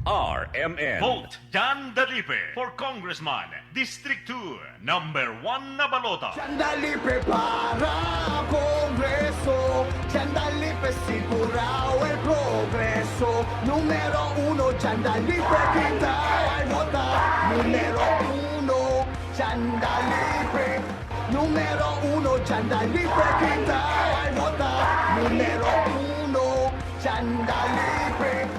RMN. Vote Jan Dalipe for Congressman, District 2, number 1 na balota. Dalipe para Congreso, Dalipe sigurado el progreso. Número 1, Dalipe quita el vota. Número 1, Dalipe. Número 1, Dalipe quita el vota. Número 1, Dalipe.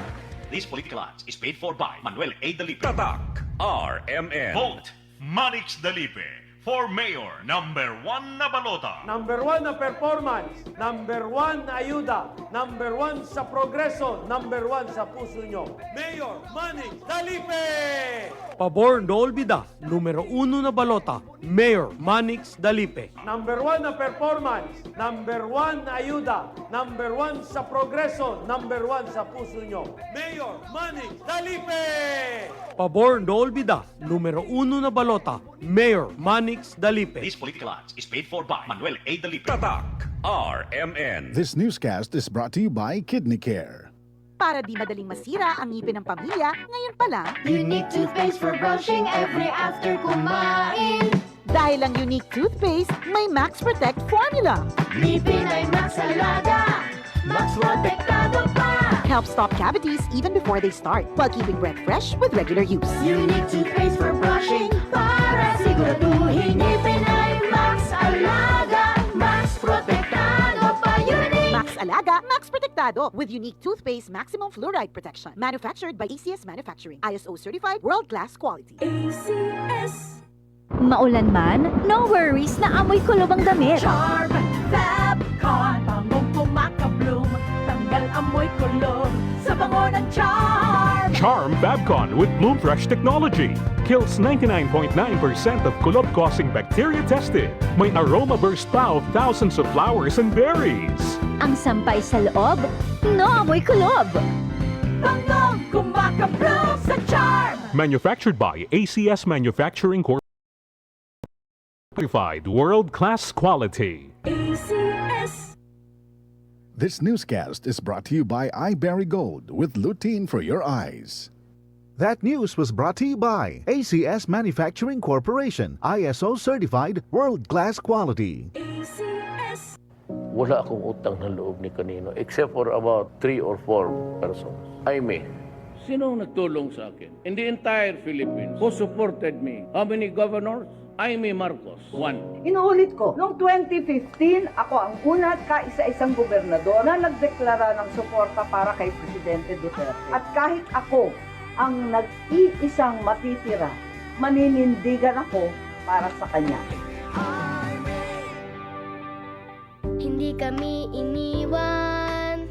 This political ads is paid for by Manuel A. Dalipe. Tatak. RMN. Vote Manix Dalipe for Mayor, number 1 na balota. Number 1 na performance, number 1 na ayuda, number 1 sa progreso, number 1 sa puso nyo. Mayor Manning Dalipe! Pabor Dolbida, numero 1 na balota, Mayor Manix Dalipe. Number 1 na performance, number 1 na ayuda, number 1 sa progreso, number 1 sa puso nyo. Mayor Manix Dalipe! Pabor Dolbida, numero 1 na balota, Mayor Manix Dalipe. This political ads is paid for by Manuel A. Dalipe. Tatak. RMN. This newscast is brought to you by Kidney Care. Para di madaling masira ang ngipin ng pamilya, ngayon pa lang, Unique toothpaste for brushing every after kumain. dahil ang unique toothpaste, may Max Protect formula. Ngipin ay Max Alaga, Max Protektado pa. Helps stop cavities even before they start, while keeping breath fresh with regular use. Unique toothpaste for brushing para siguraduhin ngipin ay Max Alaga, Max Protektado pa. Unique. Max Alaga, Max Protectado with unique toothpaste maximum fluoride protection. Manufactured by ACS Manufacturing. ISO certified world-class quality. ACS. Maulan man, no worries na amoy kulob ang damit. Charm Fabcon, bangong kumakabloom, tanggal amoy kulob sa bango ng Charm. Charm Babcon with Bloom Fresh technology kills 99.9% of kulob-causing bacteria tested. May aroma burst pa of thousands of flowers and berries. Ang sampay sa loob, no amoy kulob. Bangong kumakabloom sa Charm. Manufactured by ACS Manufacturing Corp. Certified world-class quality. ACS. This newscast is brought to you by iBerry Gold with lutein for your eyes. That news was brought to you by ACS Manufacturing Corporation, ISO certified world-class quality. ACS. Wala akong utang na loob ni kanino except for about 3 or 4 persons. Jaime, sino nagtulong sa akin? In the entire Philippines, who supported me? How many governors? Jaime Marcos, 1. Inuulit ko, noong 2015, ako ang una at kaisa-isang gobernador na nagdeklara ng suporta para kay Presidente Duterte. At kahit ako ang nag-iisang matitira, maninindigan ako para sa kanya. Hindi kami iniwan,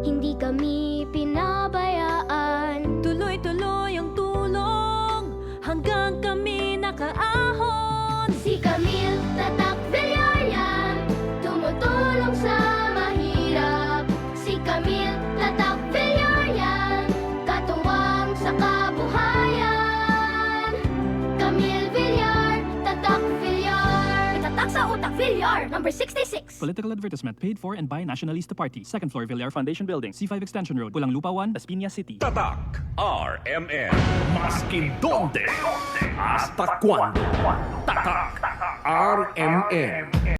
hindi kami pinabayaan. Tuloy-tuloy ang tulong hanggang kami nakaahon. Si Camille Tatak Villarreal, tumutulong sa mahirap. Si Camille Tatak Villarreal, katuwang sa kabuhayan. Camille Villar, Tatak Villar, Tatak sa utak Villar, number 66. Political advertisement paid for and by Nationalista Party. Second floor, Villar Foundation Building, C5 Extension Road, Pulang Lupa 1, Las Piñas City. Tatak. RMN. Maskin donde. Hasta cuando. Tatak. RMN.